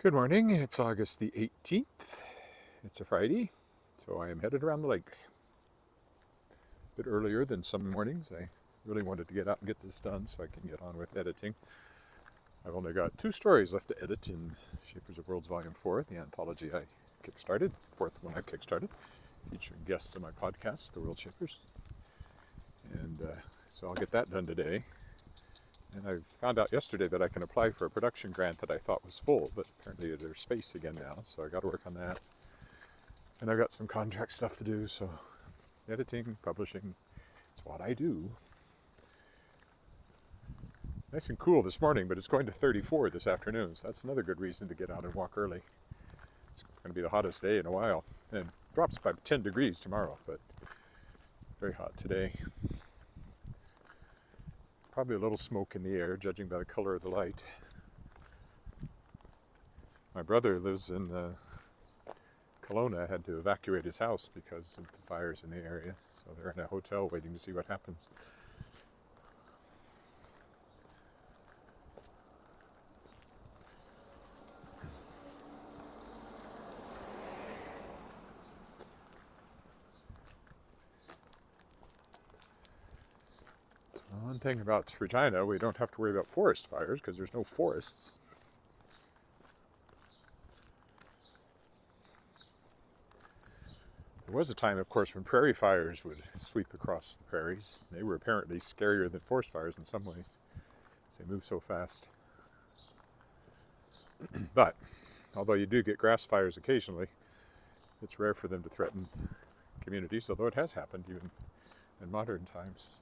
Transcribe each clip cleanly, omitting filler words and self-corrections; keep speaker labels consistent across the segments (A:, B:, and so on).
A: Good morning, it's August the 18th. It's a Friday, so I am headed around the lake. A bit earlier than some mornings. I really wanted to get out and get this done so I can get on with editing. I've only got 2 stories left to edit in Shapers of Worlds Volume 4, the anthology I kickstarted, 4th one I've kickstarted, featuring guests on my podcast, The World Shapers. And so I'll get that done today. And I found out yesterday that I can apply for a production grant that I thought was full, but apparently there's space again now, so I got to work on that. And I've got some contract stuff to do, so editing, publishing, it's what I do. Nice and cool this morning, but it's going to 34 this afternoon, so that's another good reason to get out and walk early. It's going to be the hottest day in a while, and it drops by 10 degrees tomorrow, but very hot today. Probably a little smoke in the air, judging by the color of the light. My brother lives in Kelowna, had to evacuate his house because of the fires in the area, so they're in a hotel waiting to see what happens. One thing about Regina, we don't have to worry about forest fires because there's no forests. There was a time, of course, when prairie fires would sweep across the prairies. They were apparently scarier than forest fires in some ways, because they move so fast. But, although you do get grass fires occasionally, it's rare for them to threaten communities, although it has happened even in modern times.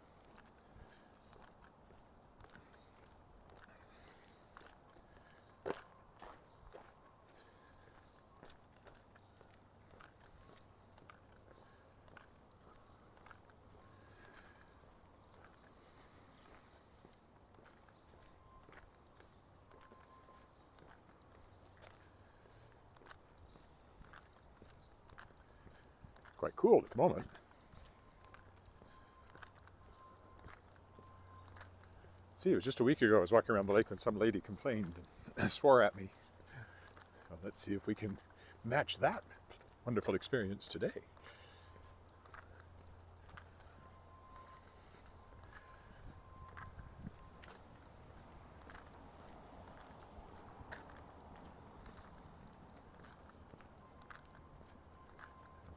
A: Quite cool at the moment. See, it was just a week ago I was walking around the lake when some lady complained and swore at me. So let's see if we can match that wonderful experience today.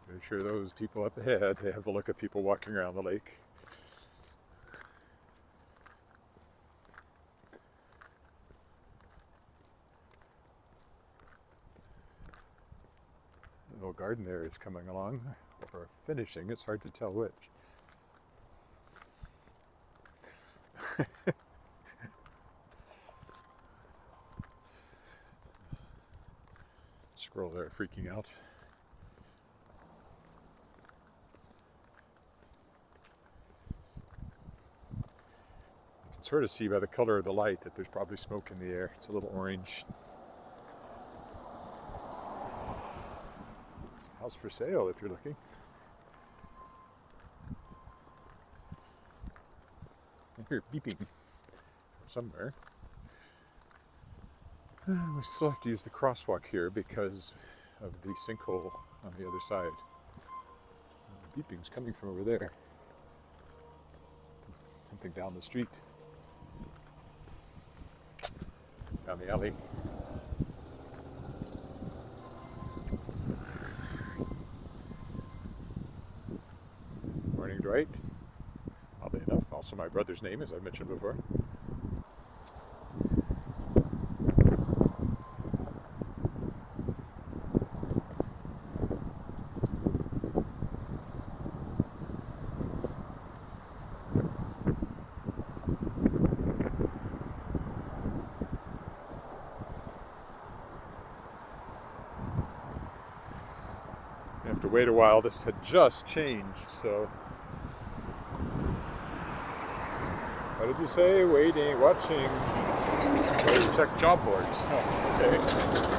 A: Pretty sure those people up ahead, they have the look of people walking around the lake. The little garden there is coming along, or finishing, it's hard to tell which. Squirrel there freaking out. Sort of see by the color of the light that there's probably smoke in the air. It's a little orange. It's a house for sale if you're looking. I hear beeping somewhere. We still have to use the crosswalk here because of the sinkhole on the other side. The beeping's coming from over there. Something down the street. Down the alley. Morning, Dwight. Oddly enough, also my brother's name, as I mentioned before. You have to wait a while. This had just changed, so. What did you say? Waiting, watching. Oh, check job boards. Oh, okay.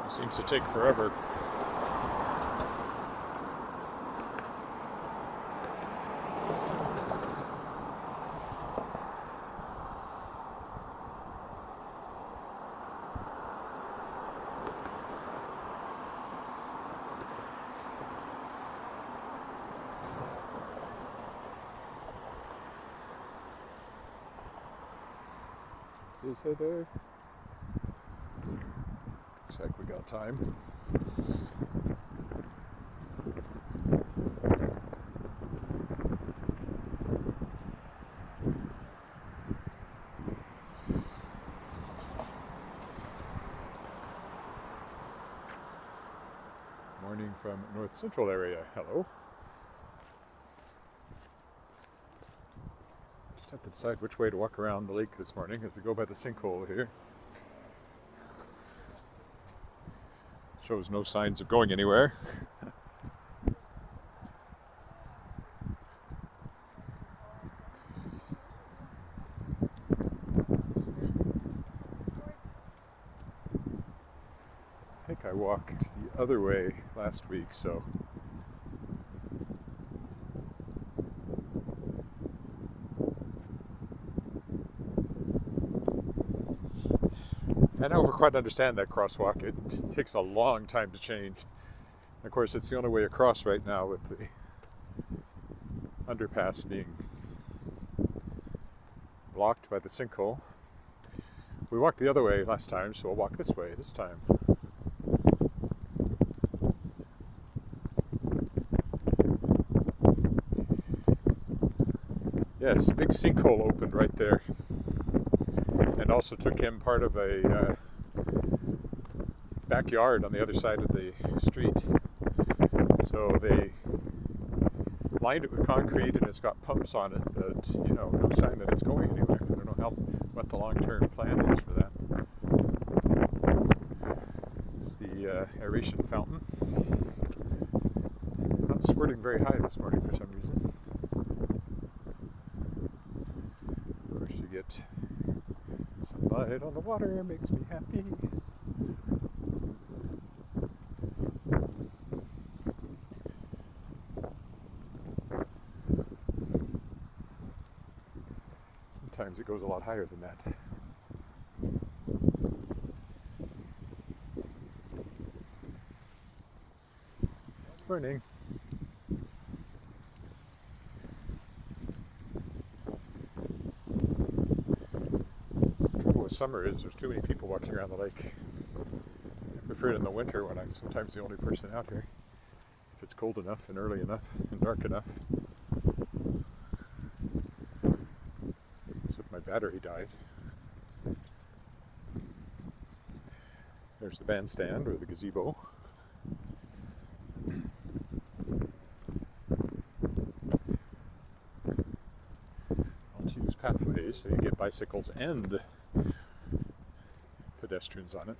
A: It seems to take forever. Is it there? Looks like we got time. Morning from North Central area. Hello. Just have to decide which way to walk around the lake this morning as we go by the sinkhole here. Shows no signs of going anywhere. I think I walked the other way last week, so I never quite understand that crosswalk. It takes a long time to change. And of course, it's the only way across right now with the underpass being blocked by the sinkhole. We walked the other way last time, so we'll walk this way this time. Yes, big sinkhole opened right there. And also took him part of a backyard on the other side of the street. So they lined it with concrete and it's got pumps on it, but no sign that it's going anywhere. I don't know what the long-term plan is for that. It's the aeration fountain. Not squirting very high this morning for some reason. Of course, you get sunlight on the water, makes me happy. Sometimes it goes a lot higher than that. Morning. Summer is there's too many people walking around the lake. I prefer it in the winter when I'm sometimes the only person out here. If it's cold enough and early enough and dark enough. So if my battery dies. There's the bandstand or the gazebo. Let's use pathways so you get bicycles and pedestrians on it.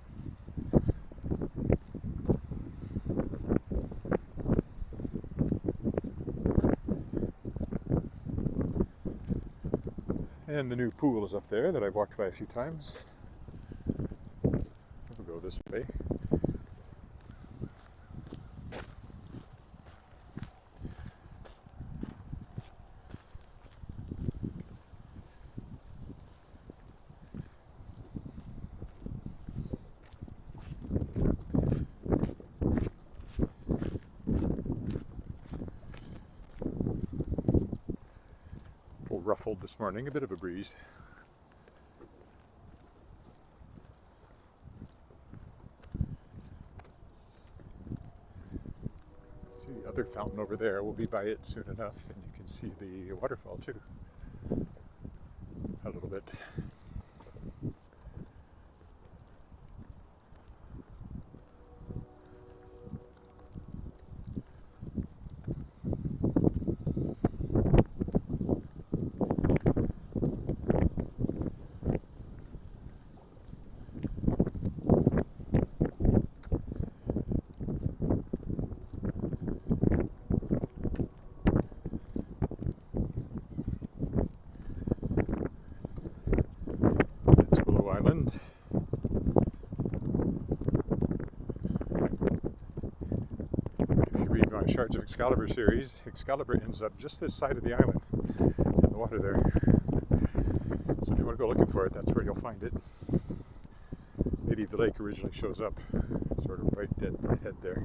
A: And the new pool is up there that I've walked by a few times. We'll go this way. Ruffled this morning, a bit of a breeze. See the other fountain over there. We'll be by it soon enough, and you can see the waterfall too. A little bit. my Shards of Excalibur series, Excalibur ends up just this side of the island, in the water there. So if you want to go looking for it, that's where you'll find it. Lady of the Lake originally shows up sort of right dead ahead there.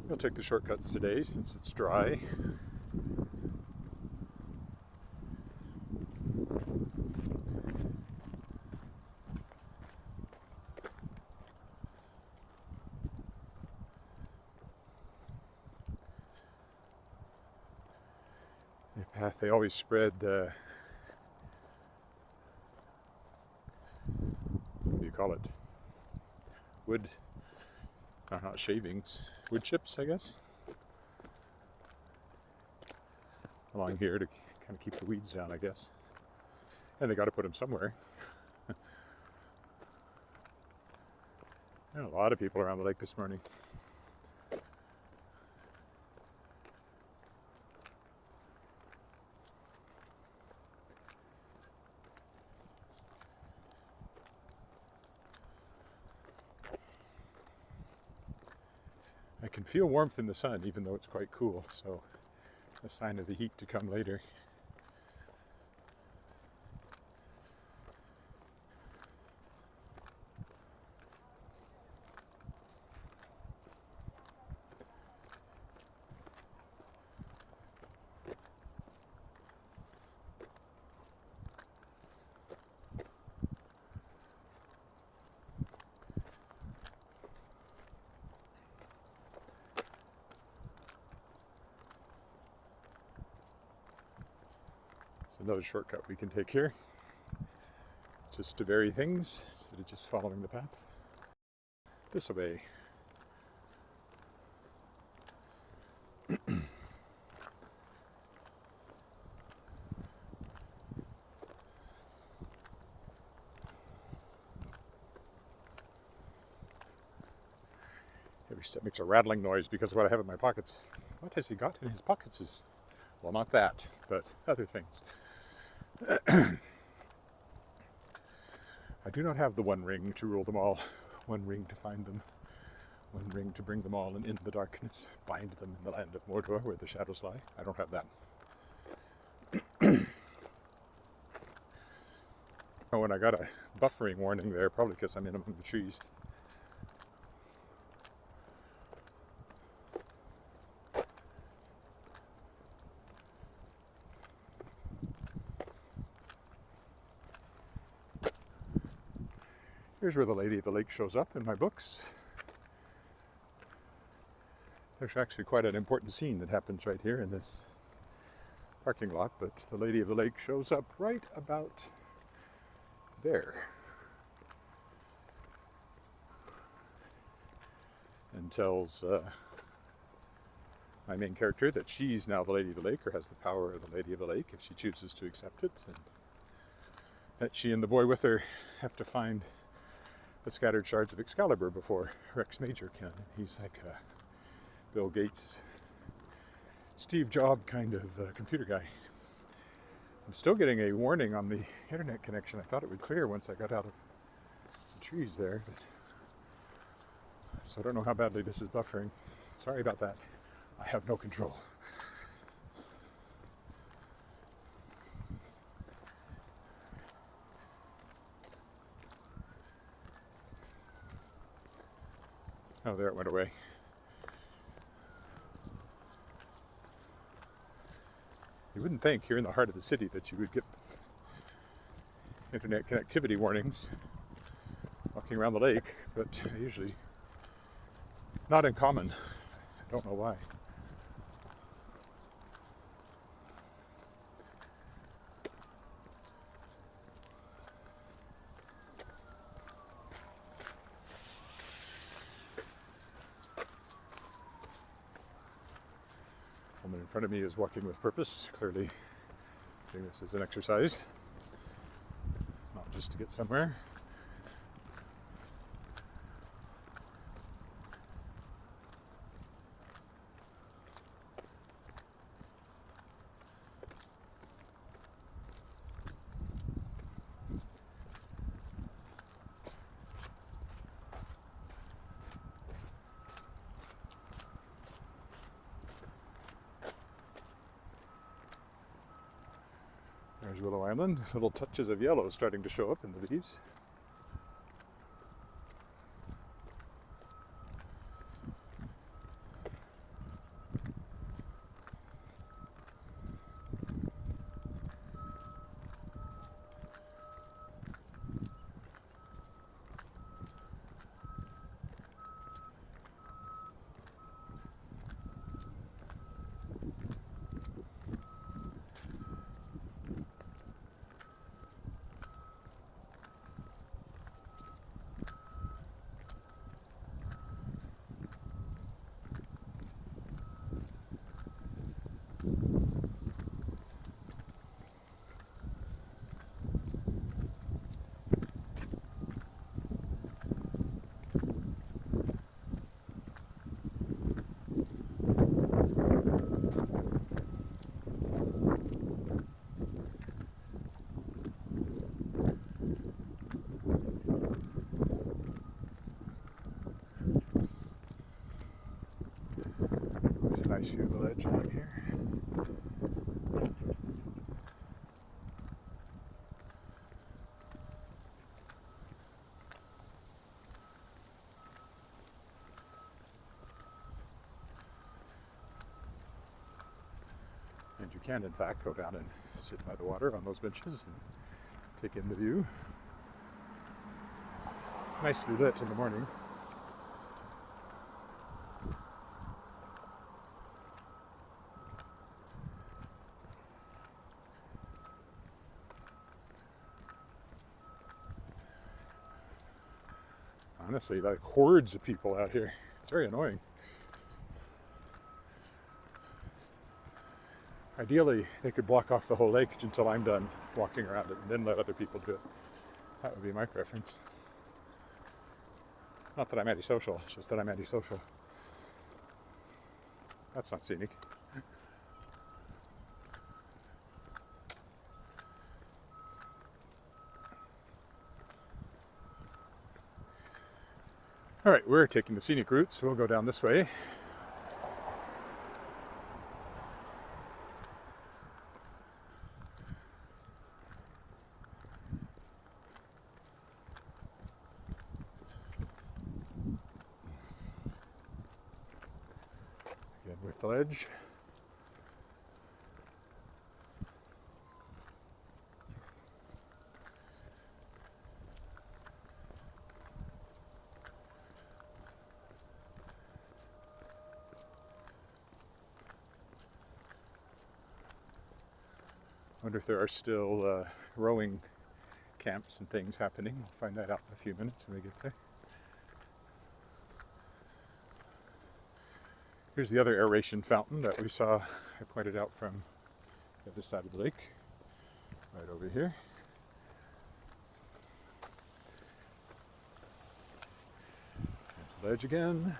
A: We'll take the shortcuts today since it's dry. The path, they always spread, what do you call it? Wood, not shavings, wood chips, I guess, along here to kind of keep the weeds down, I guess. And they got to put them somewhere. A lot of people around the lake this morning. I can feel warmth in the sun, even though it's quite cool, so a sign of the heat to come later. Another shortcut we can take here, just to vary things instead of just following the path. This way. Every step makes a rattling noise because of what I have in my pockets. What has he got in his pockets? Well, not that, but other things. I do not have the one ring to rule them all, one ring to find them, one ring to bring them all and in the darkness bind them in the land of Mordor where the shadows lie. I don't have that. Oh, and I got a buffering warning there, probably because I'm in among the trees. Here's where the Lady of the Lake shows up in my books. There's actually quite an important scene that happens right here in this parking lot, but the Lady of the Lake shows up right about there. And tells my main character that she's now the Lady of the Lake, or has the power of the Lady of the Lake if she chooses to accept it, and that she and the boy with her have to find the scattered shards of Excalibur before Rex Major can. He's like a Bill Gates, Steve Jobs kind of computer guy. I'm still getting a warning on the internet connection. I thought it would clear once I got out of the trees there, but so I don't know how badly this is buffering. Sorry about that. I have no control. Oh, there it went away. You wouldn't think here in the heart of the city that you would get internet connectivity warnings walking around the lake, but usually not uncommon. I don't know why. The woman in front of me is walking with purpose, clearly doing this as an exercise, not just to get somewhere. There's Willow Island. Little touches of yellow starting to show up in the leaves. It's a nice view of the ledge along here. And you can, in fact, go down and sit by the water on those benches and take in the view. Nicely lit in the morning. Honestly, like hordes of people out here. It's very annoying. Ideally, they could block off the whole lake until I'm done walking around it and then let other people do it. That would be my preference. Not that I'm antisocial, it's just that I'm antisocial. That's not scenic. All right, we're taking the scenic route, so we'll go down this way. Again with the ledge. Wonder if there are still rowing camps and things happening. We'll find that out in a few minutes when we get there. Here's the other aeration fountain that we saw, I pointed out from the other side of the lake, right over here. There's the ledge again.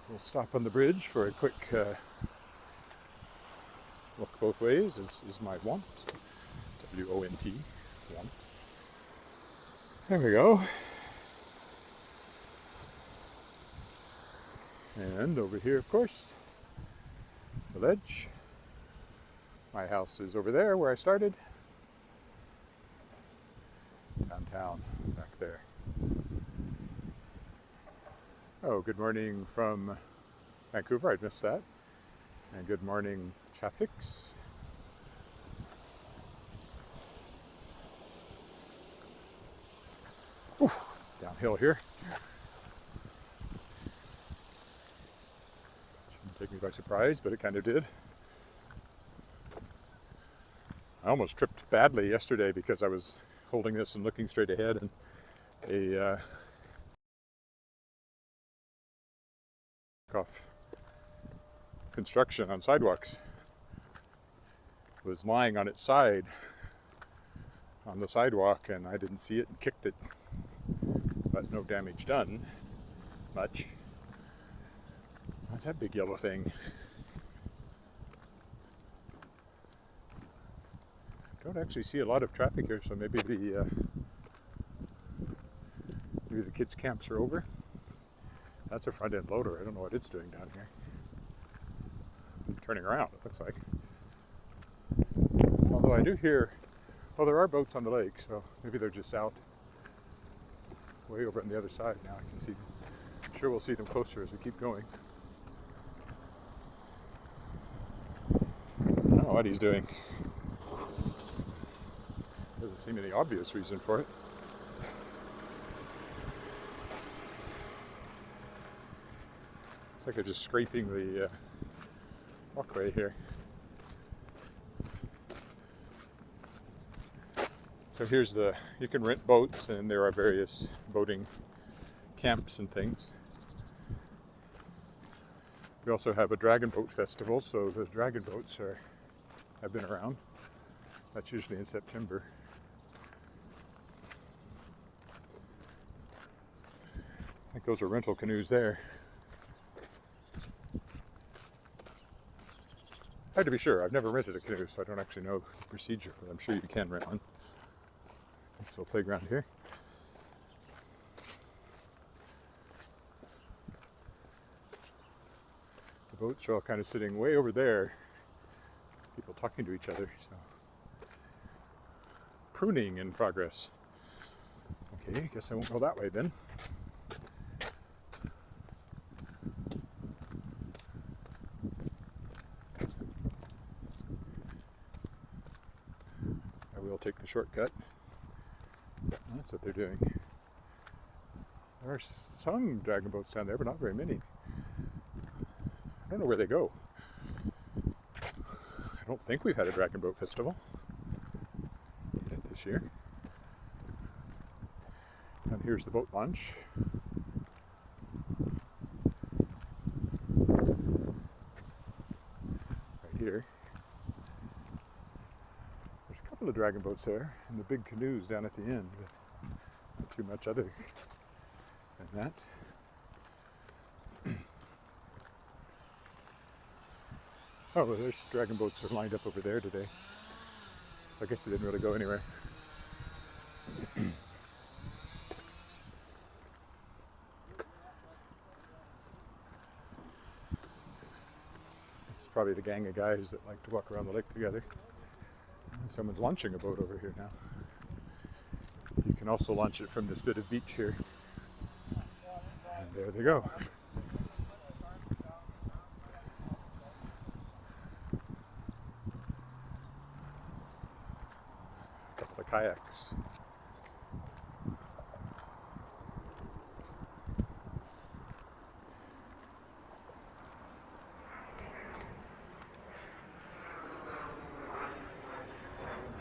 A: We'll stop on the bridge for a quick look both ways, as is my wont. W-O-N-T, want. There we go. And over here, of course, the ledge. My house is over there where I started. Downtown, back there. Oh, good morning from Vancouver. I'd missed that. And good morning, Chaffix. Oof, downhill here. Shouldn't take me by surprise, but it kind of did. I almost tripped badly yesterday because I was holding this and looking straight ahead, and a off construction on sidewalks was lying on its side on the sidewalk, and I didn't see it and kicked it, but no damage done much. What's that big yellow thing? Don't actually see a lot of traffic here, so maybe the kids' camps are over. That's a front end loader. I don't know what it's doing down here. Turning around, it looks like. Although I do hear, well, there are boats on the lake, so maybe they're just out way over on the other side now. I can see them. I'm sure we'll see them closer as we keep going. I don't know what he's doing. Doesn't seem any obvious reason for it. It's like they're just scraping the walkway here. So here's you can rent boats, and there are various boating camps and things. We also have a dragon boat festival, so the dragon boats have been around. That's usually in September. I think those are rental canoes there. I have to be sure, I've never rented a canoe, so I don't actually know the procedure, but I'm sure you can rent one. There's still a playground here. The boats are all kind of sitting way over there. People talking to each other, so. Pruning in progress. Okay, I guess I won't go that way then. I will take the shortcut. That's what they're doing. There are some dragon boats down there, but not very many. I don't know where they go. I don't think we've had a dragon boat festival this year. And here's the boat launch. Right here. There's a couple of dragon boats there, and the big canoes down at the end, but not too much other than that. Oh, well, there's dragon boats are lined up over there today. So I guess they didn't really go anywhere. This is probably the gang of guys that like to walk around the lake together. And someone's launching a boat over here now. You can also launch it from this bit of beach here. And there they go. Kayaks.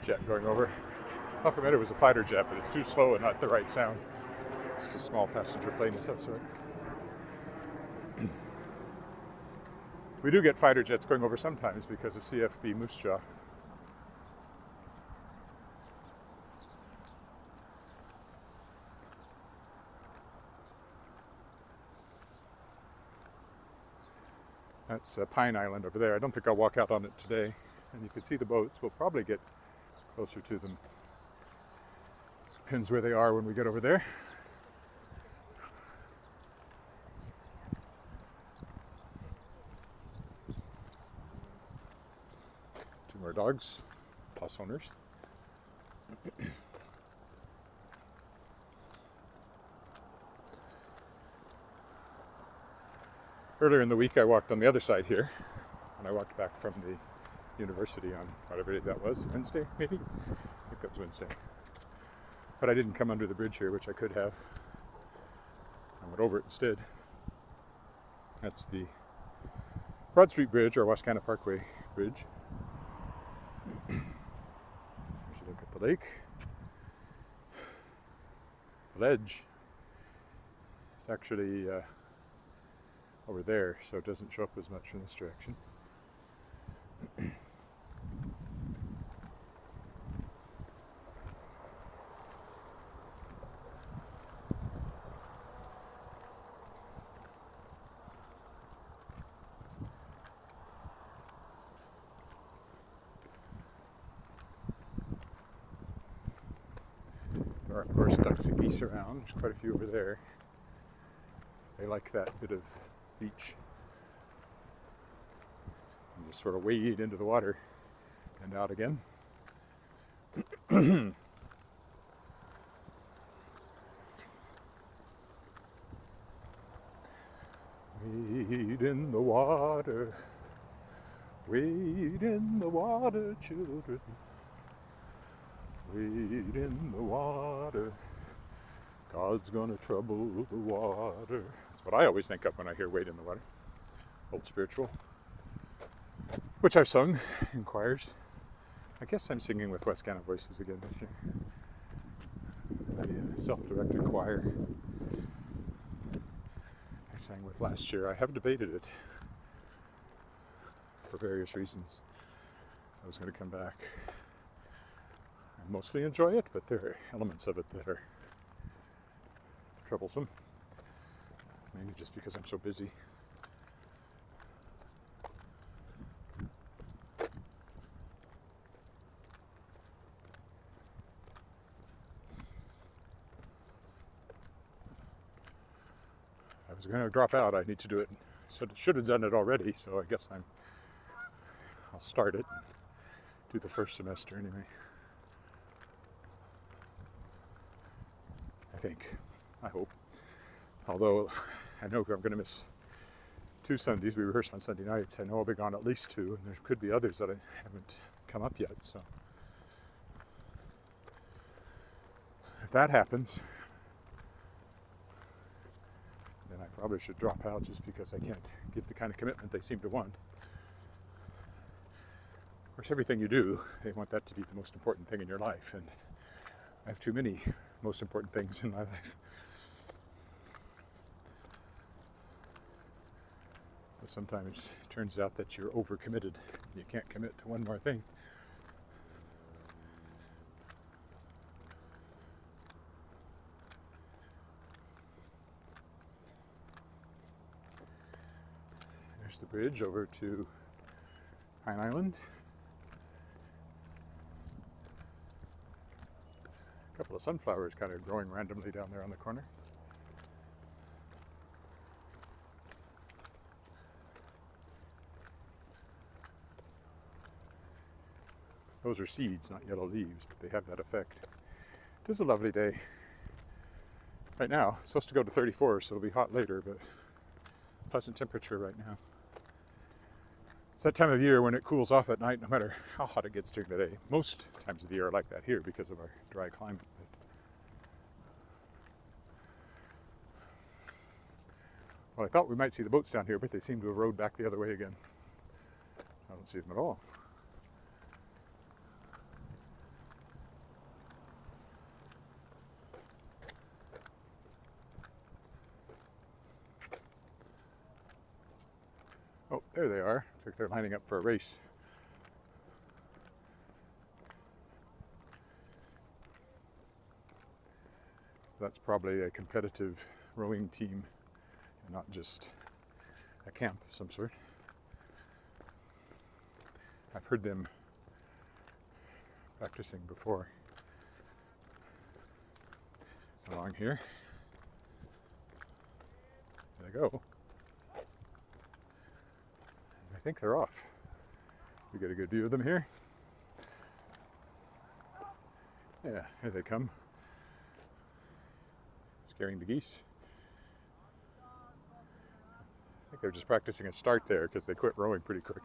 A: Jet going over. I thought for a minute it was a fighter jet, but it's too slow and not the right sound. It's a small passenger plane of some sort. We do get fighter jets going over sometimes because of CFB Moose Jaw. That's Pine Island over there. I don't think I'll walk out on it today. And you can see the boats. We'll probably get closer to them. Depends where they are when we get over there. Two more dogs, plus owners. Earlier in the week, I walked on the other side here, and I walked back from the university on whatever day that was, Wednesday, maybe? I think that was Wednesday. But I didn't come under the bridge here, which I could have. I went over it instead. That's the Broad Street Bridge, or Wascana Parkway Bridge. There's a look at the lake. The ledge is actually over there, so it doesn't show up as much from this direction. There are, of course, ducks and geese around. There's quite a few over there. I like that bit of beach. And just sort of wade into the water and out again. Wade in the water. Wade in the water, children. Wade in the water. God's gonna trouble the water. That's what I always think of when I hear wade in the water. Old spiritual. Which I've sung in choirs. I guess I'm singing with Wascana Voices again this year. A self-directed choir I sang with last year. I have debated it for various reasons. I was going to come back. I mostly enjoy it, but there are elements of it that are troublesome. Mainly just because I'm so busy. If I was going to drop out, I need to do it. So should have done it already, so I guess I'll start it and do the first semester anyway. I think. I hope. Although I know I'm going to miss 2 Sundays. We rehearse on Sunday nights. I know I'll be gone at least 2, and there could be others that I haven't come up yet. So if that happens, then I probably should drop out just because I can't give the kind of commitment they seem to want. Of course, everything you do, they want that to be the most important thing in your life, and I have too many most important things in my life. So sometimes it turns out that you're overcommitted. You can't commit to one more thing. There's the bridge over to Pine Island. A couple of sunflowers kind of growing randomly down there on the corner. Those are seeds, not yellow leaves, but they have that effect. It is a lovely day. Right now, it's supposed to go to 34, so it'll be hot later, but pleasant temperature right now. It's that time of year when it cools off at night, no matter how hot it gets during the day. Most times of the year are like that here because of our dry climate. Well, I thought we might see the boats down here, but they seem to have rowed back the other way again. I don't see them at all. Oh, there they are. Looks like they're lining up for a race. That's probably a competitive rowing team and not just a camp of some sort. I've heard them practicing before along here. There they go. I think they're off. We get a good view of them here. Yeah, here they come. Scaring the geese. I think they're just practicing a start there because they quit rowing pretty quick.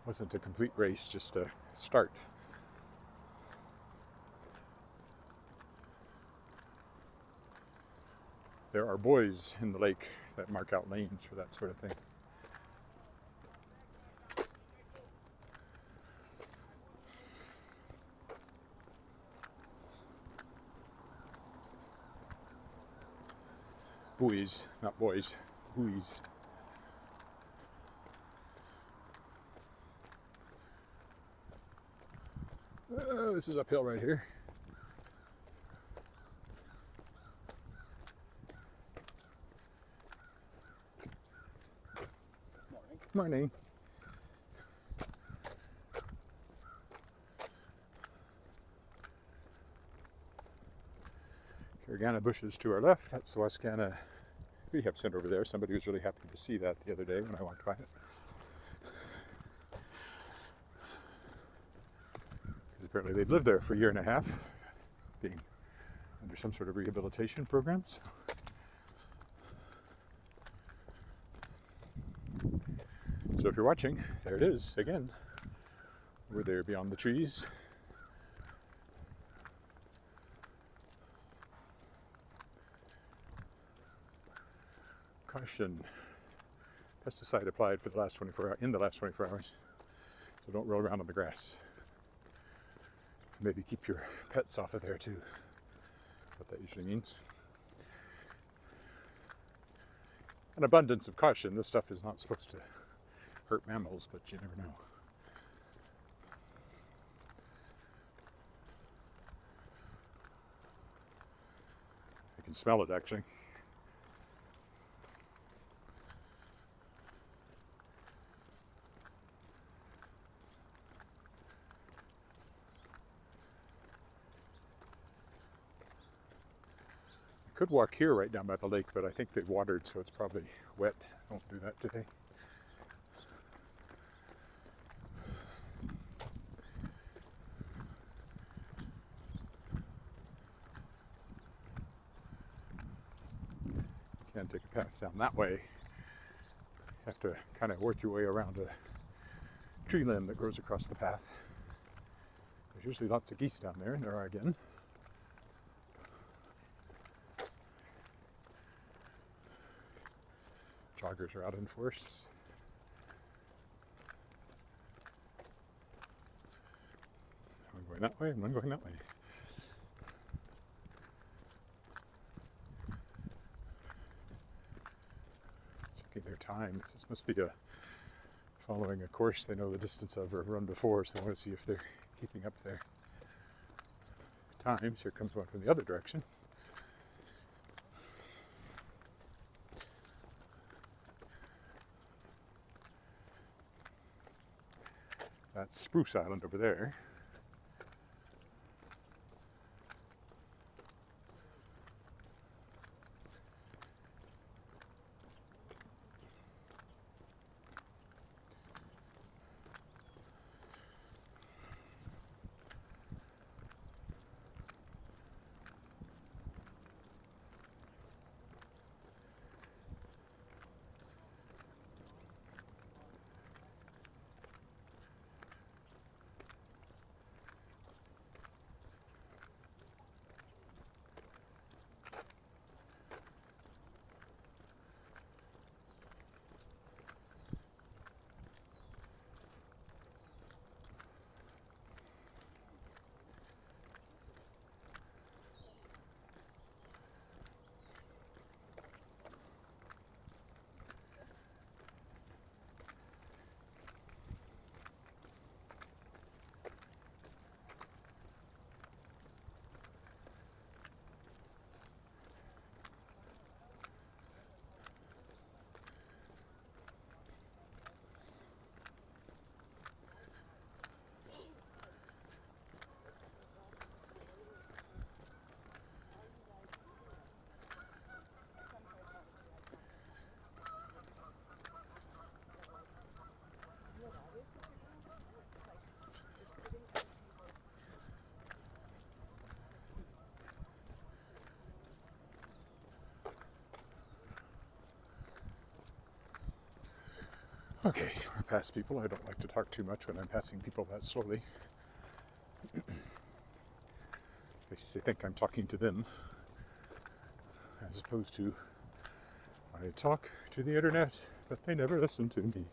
A: Wasn't a complete race, just a start. There are buoys in the lake that mark out lanes for that sort of thing. Buoys, not boys, buoys. This is uphill right here. Morning. Regina bushes to our left. That's the Wascana Rehab Center over there. Somebody was really happy to see that the other day when I walked by it. Apparently they'd lived there for a year and a half, being under some sort of rehabilitation program. So if you're watching, there it is again. We're there beyond the trees. Caution. Pesticide applied for the last 24 hours, in the last 24 hours. So don't roll around on the grass. Maybe keep your pets off of there too. What that usually means. An abundance of caution. This stuff is not supposed to hurt mammals, but you never know. I can smell it actually. Could walk here right down by the lake, but I think they've watered, so it's probably wet. Don't do that today. You can take a path down that way. You have to kind of work your way around a tree limb that grows across the path. There's usually lots of geese down there, and there are again. Joggers are out in force. One going that way and one going that way. Checking their time. This must be following a course they know the distance of or have run before, so they want to see if they're keeping up their times. Here comes one from the other direction. That's Spruce Island over there. Okay, we're past people. I don't like to talk too much when I'm passing people that slowly. They think I'm talking to them, as opposed to I talk to the internet, but they never listen to me.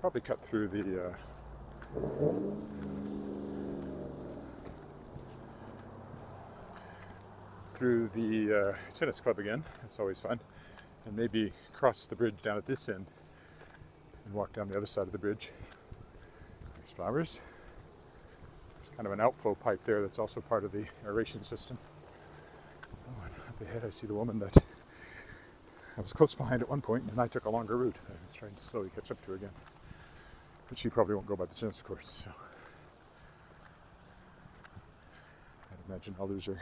A: Probably cut through the tennis club again. It's always fun. And maybe cross the bridge down at this end and walk down the other side of the bridge. There's flowers. There's kind of an outflow pipe there that's also part of the aeration system. Oh, and up ahead I see the woman that I was close behind at one point, and I took a longer route. I was trying to slowly catch up to her again. But she probably won't go by the tennis courts, so I'd imagine I'll lose her.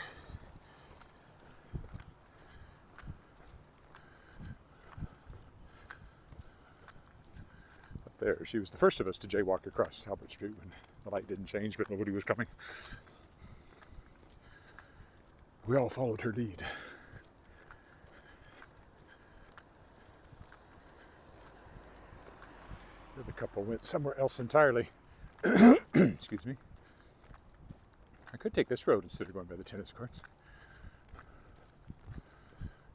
A: Up there, she was the first of us to jaywalk across Albert Street when the light didn't change, but nobody was coming. We all followed her lead. The other couple went somewhere else entirely. Excuse me. I could take this road instead of going by the tennis courts.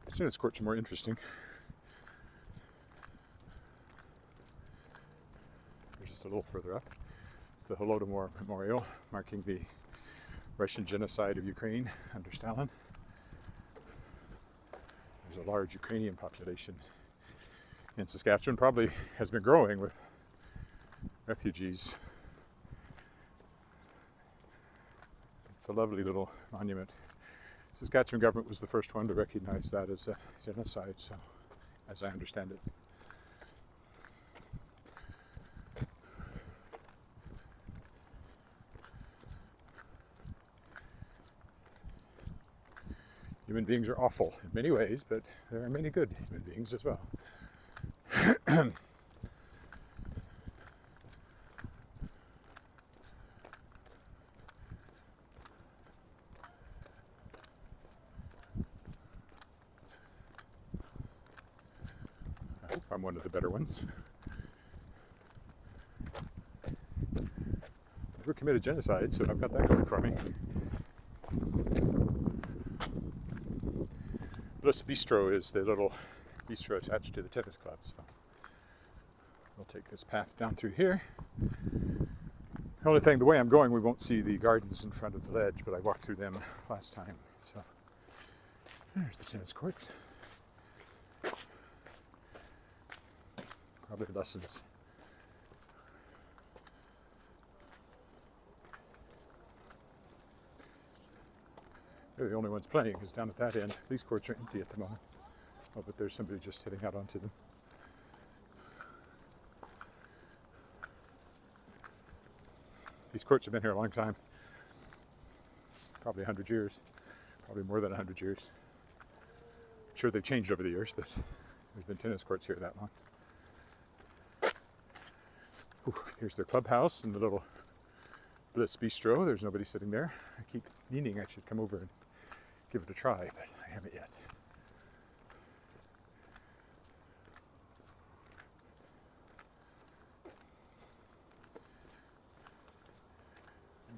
A: The tennis courts are more interesting. They're just a little further up. It's the Holodomor Memorial, marking the Russian genocide of Ukraine under Stalin. There's a large Ukrainian population in Saskatchewan, probably has been growing with refugees. It's a lovely little monument. Saskatchewan government was the first one to recognize that as a genocide, so as I understand it. Human beings are awful in many ways, but there are many good human beings as well. I hope I'm one of the better ones. Never committed genocide, so I've got that going for me. Bliss Bistro is the little bistro attached to the tennis club, so we'll take this path down through here. The only thing, the way I'm going, we won't see the gardens in front of the ledge, but I walked through them last time. So there's the tennis courts. Probably lessons. They're the only ones playing, because down at that end, these courts are empty at the moment. Oh, but there's somebody just heading out onto them. These courts have been here a long time. Probably 100 years. Probably more than 100 years. I'm sure they've changed over the years, but there's been tennis courts here that long. Ooh, here's their clubhouse and the little Bliss Bistro. There's nobody sitting there. I keep meaning I should come over and give it a try, but I haven't yet.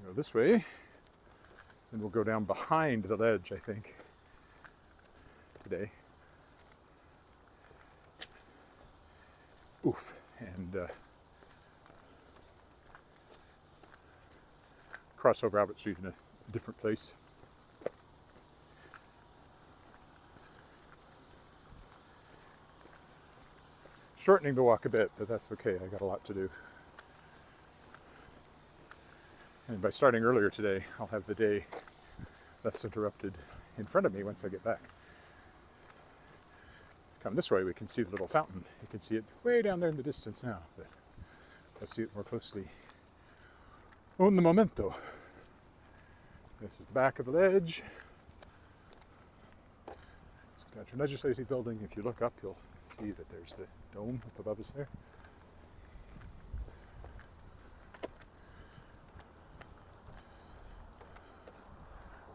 A: We'll go this way, and we'll go down behind the ledge, I think, today. Oof, and cross over Albert Street in a different place. Shortening the walk a bit, but that's okay. I got a lot to do. And by starting earlier today, I'll have the day less interrupted in front of me once I get back. Come this way, we can see the little fountain. You can see it way down there in the distance now, but let's see it more closely. Un momento. This is the back of the ledge. Saskatchewan Legislative Building. If you look up, you'll see that there's the dome up above us there.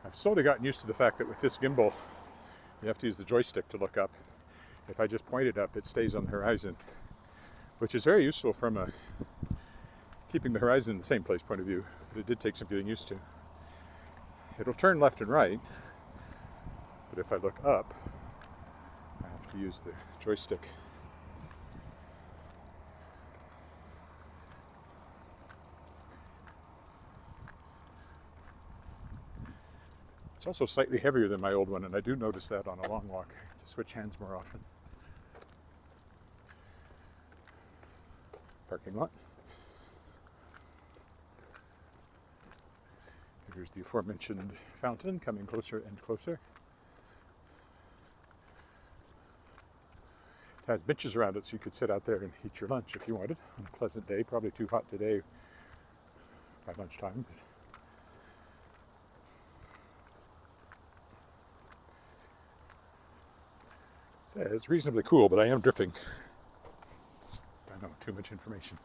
A: I've slowly gotten used to the fact that with this gimbal, you have to use the joystick to look up. If I just point it up, it stays on the horizon, which is very useful from a keeping the horizon in the same place point of view, but it did take some getting used to. It'll turn left and right, but if I look up, I have to use the joystick. It's also slightly heavier than my old one, and I do notice that on a long walk. I have to switch hands more often. Parking lot. Here's the aforementioned fountain coming closer and closer. It has benches around it so you could sit out there and eat your lunch if you wanted on a pleasant day. Probably too hot today by lunchtime. So it's reasonably cool, but I am dripping. I know, too much information.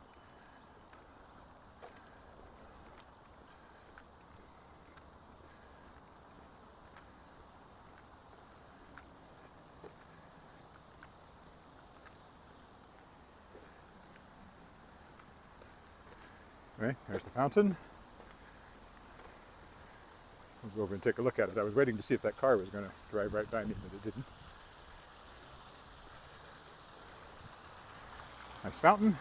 A: Right, there's the fountain. We'll go over and take a look at it. I was waiting to see if that car was going to drive right by me, but it didn't. Nice fountain.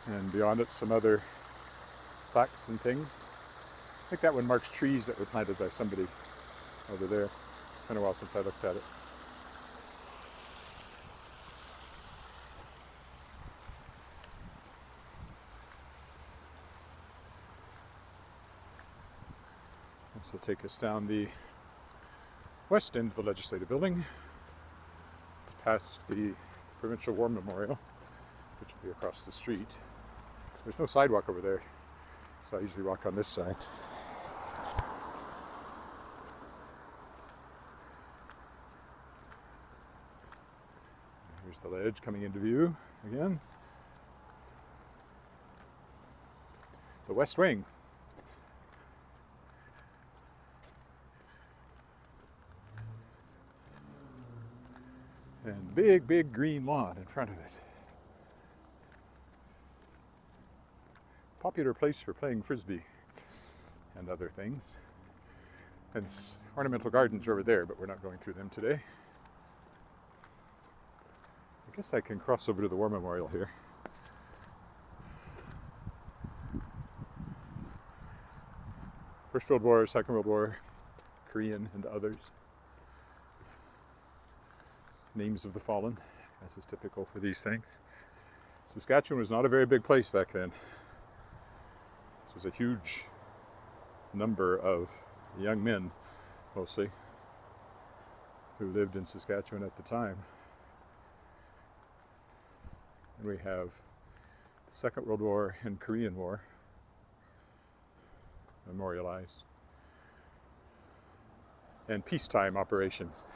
A: And beyond it, some other plaques and things. I think that one marks trees that were planted by somebody over there. It's been a while since I looked at it. This will take us down the west end of the Legislative Building, past the Provincial War Memorial, which will be across the street. There's no sidewalk over there, so I usually walk on this side. Here's the ledge coming into view again. The West Wing. And big, big green lawn in front of it. Popular place for playing frisbee and other things. And ornamental gardens over there, but we're not going through them today. I guess I can cross over to the War Memorial here. First World War, Second World War, Korean and others. Names of the fallen, as is typical for these things. Saskatchewan was not a very big place back then. This was a huge number of young men, mostly, who lived in Saskatchewan at the time. And we have the Second World War and Korean War memorialized. And peacetime operations.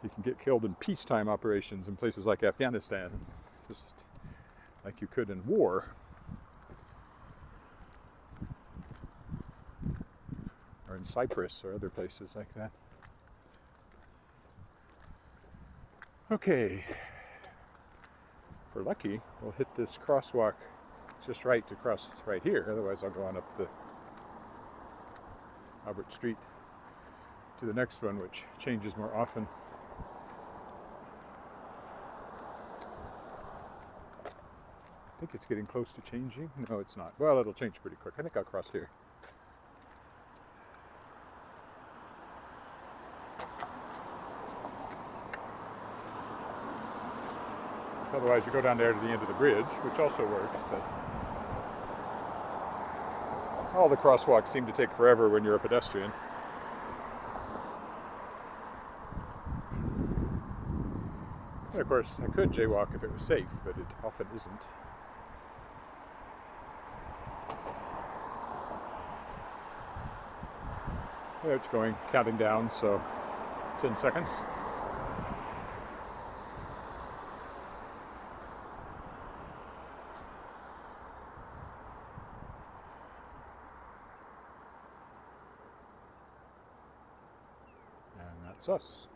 A: You can get killed in peacetime operations in places like Afghanistan, just like you could in war. Or in Cyprus or other places like that. Okay. If we're lucky, we'll hit this crosswalk just right to cross right here. Otherwise, I'll go on up the Albert Street to the next one, which changes more often. I think it's getting close to changing. No, it's not. Well, it'll change pretty quick. I think I'll cross here. So otherwise, you go down there to the end of the bridge, which also works, but all the crosswalks seem to take forever when you're a pedestrian. And of course, I could jaywalk if it was safe, but it often isn't. There it's going, counting down, so 10 seconds. And that's us.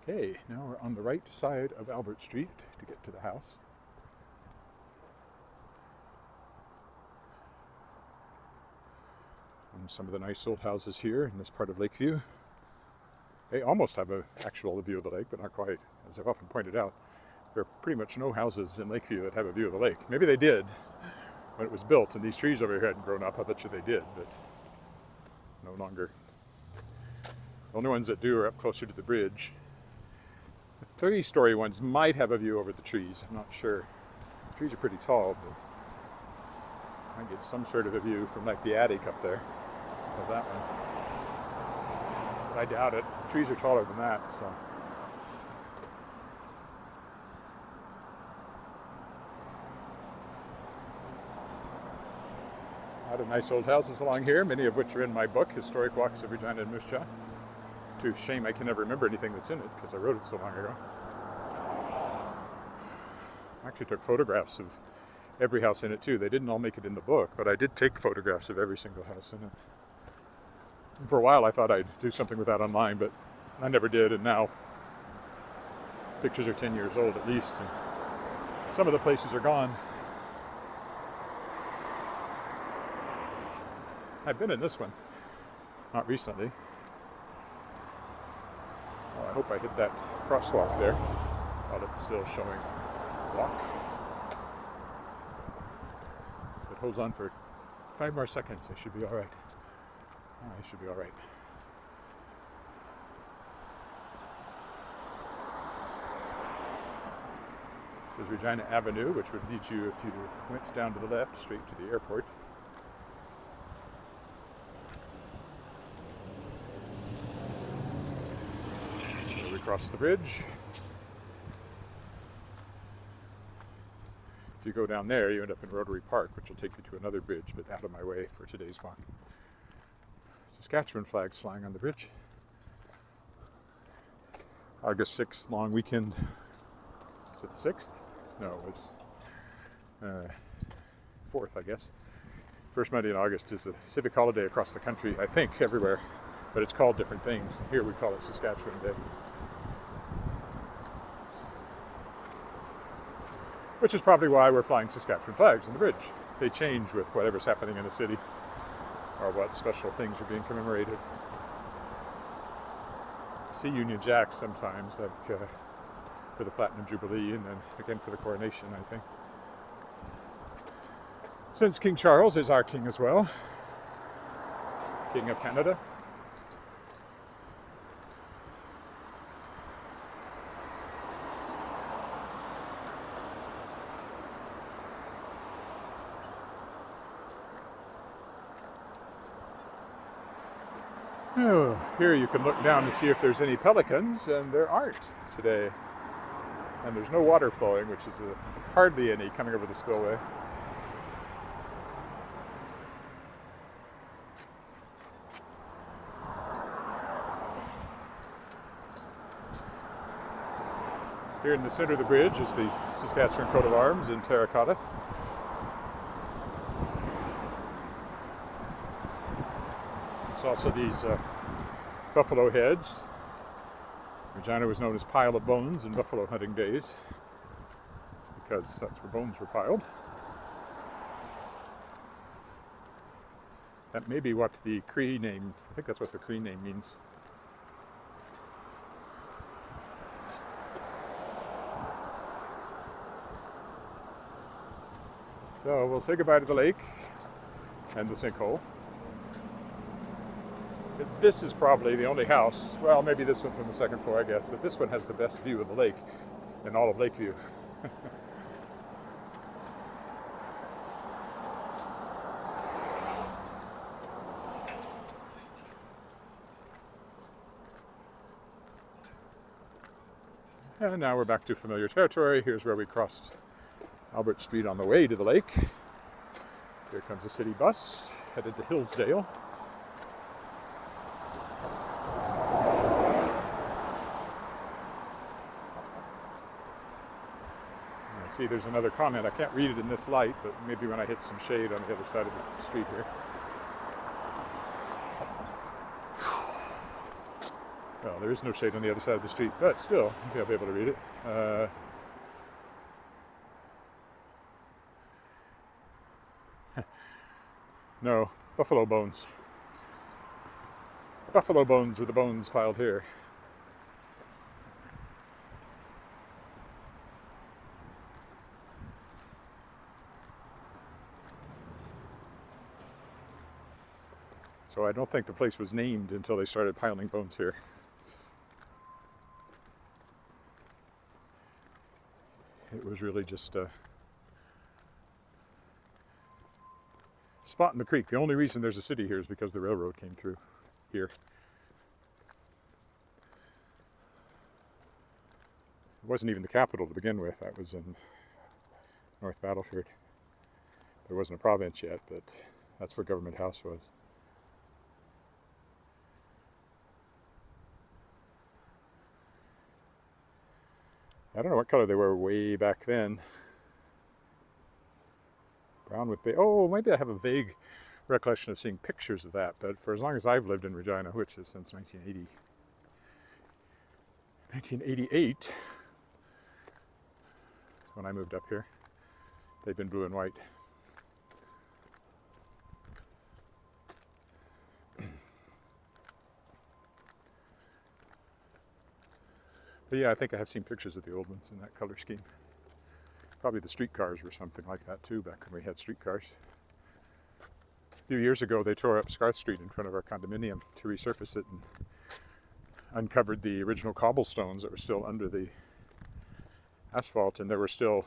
A: Okay, now we're on the right side of Albert Street to get to the house. And some of the nice old houses here in this part of Lakeview. They almost have an actual view of the lake, but not quite. As I've often pointed out, there are pretty much no houses in Lakeview that have a view of the lake. Maybe they did when it was built and these trees over here hadn't grown up. I bet you they did, but no longer. The only ones that do are up closer to the bridge. The 30-story ones might have a view over the trees. I'm not sure. The trees are pretty tall, but I might get some sort of a view from like the attic up there of that one. But I doubt it. The trees are taller than that, so. lot of nice old houses along here, many of which are in my book, Historic Walks of Regina and Moose Jaw. To shame I can never remember anything that's in it because I wrote it so long ago. I actually took photographs of every house in it too. They didn't all make it in the book, but I did take photographs of every single house in it. And for a while I thought I'd do something with that online, but I never did, and now pictures are 10 years old at least, and some of the places are gone. I've been in this one, not recently. Well, I hope I hit that crosswalk there while it's still showing walk. If it holds on for 5 more seconds, I should be all right. Oh, I should be all right. This is Regina Avenue, which would lead you, if you went down to the left, straight to the airport. So we cross the bridge. If you go down there, you end up in Rotary Park, which will take you to another bridge, but out of my way for today's walk. Saskatchewan flags flying on the bridge. August 6th, long weekend. Is it the 6th? No, it was 4th, I guess. First Monday in August is a civic holiday across the country, I think, everywhere. But it's called different things. Here we call it Saskatchewan Day. Which is probably why we're flying Saskatchewan flags on the bridge. They change with whatever's happening in the city or what special things are being commemorated. See Union Jacks sometimes, like for the Platinum Jubilee, and then again for the coronation, I think. Since King Charles is our king as well, King of Canada. Oh, here you can look down to see if there's any pelicans, and there aren't today. And there's no water flowing, which is hardly any coming over the spillway. Here in the center of the bridge is the Saskatchewan coat of arms in terracotta. There's also these buffalo heads. Regina was known as Pile of Bones in buffalo hunting days because that's where bones were piled. That may be what the Cree name, I think that's what the Cree name means. So we'll say goodbye to the lake and the sinkhole. This is probably the only house, well, maybe this one from the second floor, I guess, but this one has the best view of the lake in all of Lakeview. And now we're back to familiar territory. Here's where we crossed Albert Street on the way to the lake. Here comes a city bus headed to Hillsdale. See, there's another comment. I can't read it in this light, but maybe when I hit some shade on the other side of the street here. Well, there is no shade on the other side of the street, but still, maybe I'll be able to read it. No, buffalo bones. Buffalo bones are the bones piled here. So I don't think the place was named until they started piling bones here. It was really just a spot in the creek. The only reason there's a city here is because the railroad came through here. It wasn't even the capital to begin with. That was in North Battleford. There wasn't a province yet, but That's where Government House was. I don't know what color they were way back then. Brown with beige. Oh, maybe I have a vague recollection of seeing pictures of that, but for as long as I've lived in Regina, which is since 1988, when I moved up here, they've been blue and white. But yeah, I think I have seen pictures of the old ones in that color scheme. Probably the streetcars were something like that too, back when we had streetcars. A few years ago, they tore up Scarth Street in front of our condominium to resurface it and uncovered the original cobblestones that were still under the asphalt, and there were still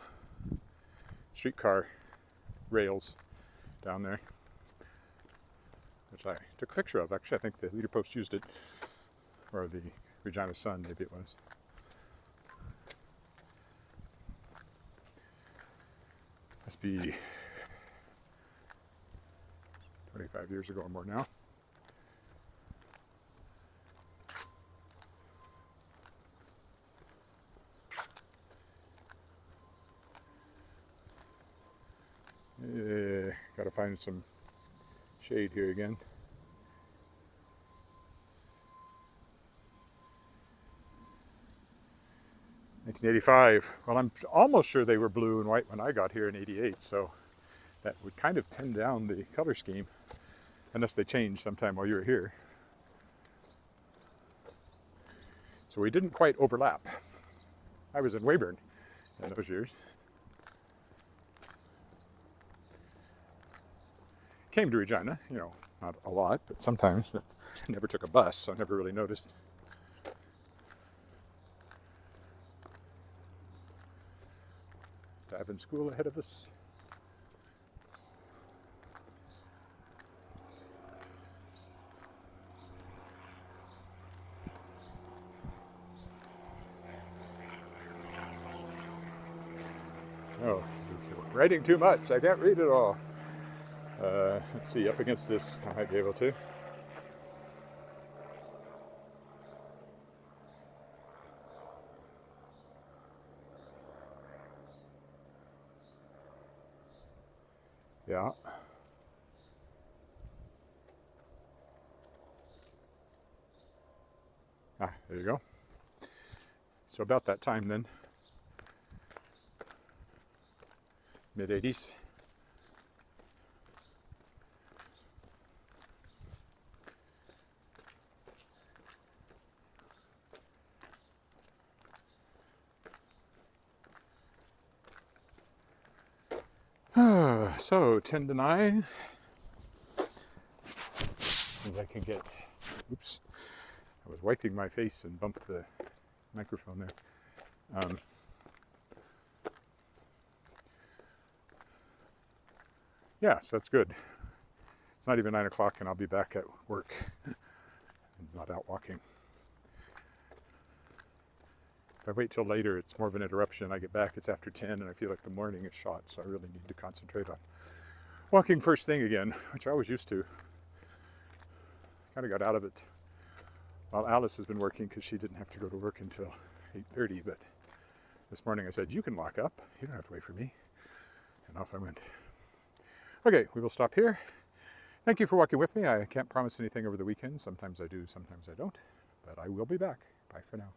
A: streetcar rails down there, which I took a picture of. Actually, I think the Leader Post used it, or the Regina Sun, maybe it was. Must be 25 years ago or more now. Gotta find some shade here again. '85. Well, I'm almost sure they were blue and white when I got here in '88, so that would kind of pin down the color scheme, unless they changed sometime while you were here. So we didn't quite overlap. I was in Weyburn in those years. Came to Regina, you know, not a lot, but sometimes. But I never took a bus, so I never really noticed. Diving school ahead of us. Oh, writing too much. I can't read it all. Let's see, up against this, I might be able to. Yeah. Ah, there you go. So about that time then, mid-80s. So 10 to 9. As I can get, oops, I was wiping my face and bumped the microphone there. Yeah, so that's good. It's not even 9 o'clock and I'll be back at work. I'm not out walking. If I wait till later, it's more of an interruption. I get back, it's after 10, and I feel like the morning is shot, so I really need to concentrate on walking first thing again, which I always used to. Kind of got out of it while Alice has been working because she didn't have to go to work until 8:30, but this morning I said, you can walk up, you don't have to wait for me, and off I went. Okay, we will stop here. Thank you for walking with me. I can't promise anything over the weekend. Sometimes I do, sometimes I don't, but I will be back. Bye for now.